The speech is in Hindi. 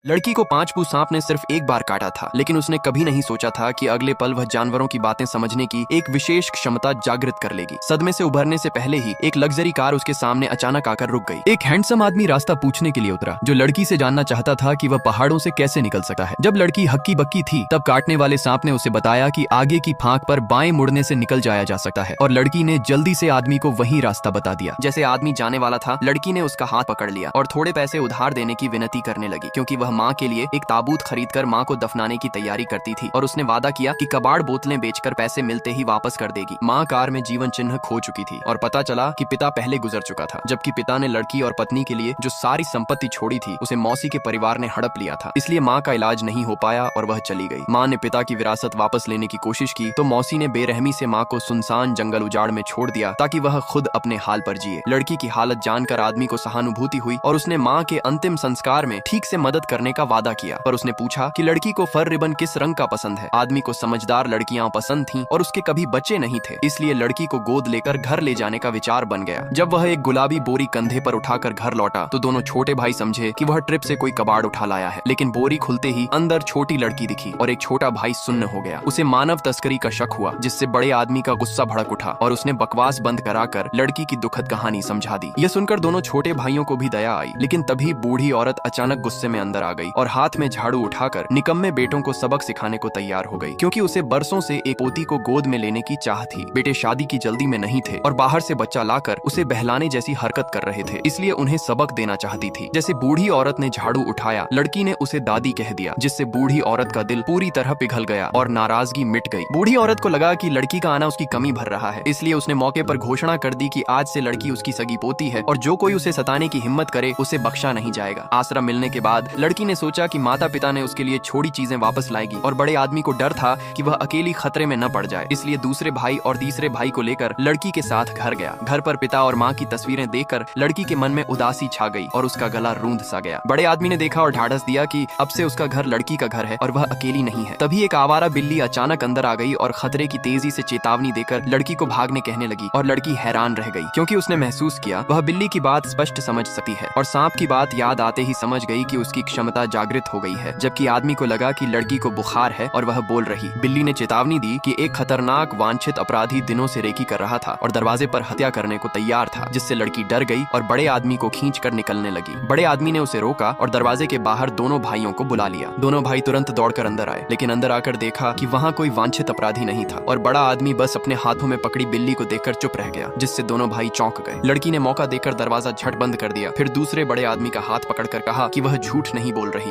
लड़की को पांच पूछ सांप ने सिर्फ एक बार काटा था, लेकिन उसने कभी नहीं सोचा था कि अगले पल वह जानवरों की बातें समझने की एक विशेष क्षमता जागृत कर लेगी। सदमे से उभरने से पहले ही एक लग्जरी कार उसके सामने अचानक आकर रुक गई। एक हैंडसम आदमी रास्ता पूछने के लिए उतरा, जो लड़की से जानना चाहता था कि वह पहाड़ों से कैसे निकल सकता है। जब लड़की हक्की बक्की थी, तब काटने वाले सांप ने उसे बताया कि आगे की फांक पर बाएं मुड़ने से निकल जाया जा सकता है, और लड़की ने जल्दी से आदमी को वही रास्ता बता दिया। जैसे आदमी जाने वाला था, लड़की ने उसका हाथ पकड़ लिया और थोड़े पैसे उधार देने की विनती करने लगी, क्योंकि वह माँ के लिए एक ताबूत खरीदकर माँ को दफनाने की तैयारी करती थी, और उसने वादा किया कि कबाड़ बोतलें बेचकर पैसे मिलते ही वापस कर देगी। माँ कार में जीवन चिन्ह खो चुकी थी और पता चला कि पिता पहले गुजर चुका था, जबकि पिता ने लड़की और पत्नी के लिए जो सारी संपत्ति छोड़ी थी उसे मौसी के परिवार ने हड़प लिया था। इसलिए माँ का इलाज नहीं हो पाया और वह चली गई। माँ ने पिता की विरासत वापस लेने की कोशिश की तो मौसी ने बेरहमी से माँ को सुनसान जंगल उजाड़ में छोड़ दिया ताकि वह खुद अपने हाल पर जिए। लड़की की हालत जानकर आदमी को सहानुभूति हुई और उसने माँ के अंतिम संस्कार में ठीक से मदद करने का वादा किया। पर उसने पूछा कि लड़की को फर रिबन किस रंग का पसंद है। आदमी को समझदार लड़कियां पसंद थीं और उसके कभी बच्चे नहीं थे, इसलिए लड़की को गोद लेकर घर ले जाने का विचार बन गया। जब वह एक गुलाबी बोरी कंधे पर उठाकर घर लौटा तो दोनों छोटे भाई समझे कि वह ट्रिप से कोई कबाड़ उठा लाया है, लेकिन बोरी खुलते ही अंदर छोटी लड़की दिखी और एक छोटा भाई सुन्न हो गया। उसे मानव तस्करी का शक हुआ, जिससे बड़े आदमी का गुस्सा भड़क उठा और उसने बकवास बंद कराकर लड़की की दुखद कहानी समझा दी। यह सुनकर दोनों छोटे भाइयों को भी दया आई, लेकिन तभी बूढ़ी औरत अचानक गुस्से में अंदर आ गई और हाथ में झाड़ू उठाकर निकम्मे बेटों को सबक सिखाने को तैयार हो गई, क्योंकि उसे बरसों से एक पोती को गोद में लेने की चाह थी। बेटे शादी की जल्दी में नहीं थे और बाहर से बच्चा लाकर उसे बहलाने जैसी हरकत कर रहे थे, इसलिए उन्हें सबक देना चाहती थी। जैसे बूढ़ी औरत ने झाड़ू उठाया, लड़की ने उसे दादी कह दिया, जिससे बूढ़ी औरत का दिल पूरी तरह पिघल गया और नाराजगी मिट गई। बूढ़ी औरत को लगा कि लड़की का आना उसकी कमी भर रहा है, इसलिए उसने मौके पर घोषणा कर दी कि आज से लड़की उसकी सगी पोती है और जो कोई उसे सताने की हिम्मत करे उसे बख्शा नहीं जाएगा। आसरा मिलने के बाद लड़की ने सोचा कि माता पिता ने उसके लिए छोड़ी चीजें वापस लाएगी, और बड़े आदमी को डर था कि वह अकेली खतरे में न पड़ जाए, इसलिए दूसरे भाई और तीसरे भाई को लेकर लड़की के साथ घर गया। घर पर पिता और माँ की तस्वीरें देखकर लड़की के मन में उदासी छा गई और उसका गला रूंध सा गया। बड़े आदमी ने देखा और ढाढ़स दिया कि अब से उसका घर लड़की का घर है और वह अकेली नहीं है। तभी एक आवारा बिल्ली अचानक अंदर आ गई और खतरे की तेजी से चेतावनी देकर लड़की को भागने कहने लगी, और लड़की हैरान रह गई, क्योंकि उसने महसूस किया वह बिल्ली की बात स्पष्ट समझ सकती है, और सांप की बात याद आते ही समझ गई कि उसकी क्षमता जागृत हो गई है। जबकि आदमी को लगा कि लड़की को बुखार है और वह बोल रही। बिल्ली ने चेतावनी दी कि एक खतरनाक वांछित अपराधी दिनों से रेकी कर रहा था और दरवाजे पर हत्या करने को तैयार था, जिससे लड़की डर गई और बड़े आदमी को खींचकर निकलने लगी। बड़े आदमी ने उसे रोका और दरवाजे के बाहर दोनों भाइयों को बुला लिया। दोनों भाई तुरंत दौड़कर अंदर आए, लेकिन अंदर आकर देखा कि वहाँ कोई वांछित अपराधी नहीं था, और बड़ा आदमी बस अपने हाथों में पकड़ी बिल्ली को देखकर चुप रह गया, जिससे दोनों भाई चौंक गए। लड़की ने मौका देकर दरवाजा झट बंद कर दिया, फिर दूसरे बड़े आदमी का हाथ पकड़कर कहा कि वह झूठ नहीं बोल रही।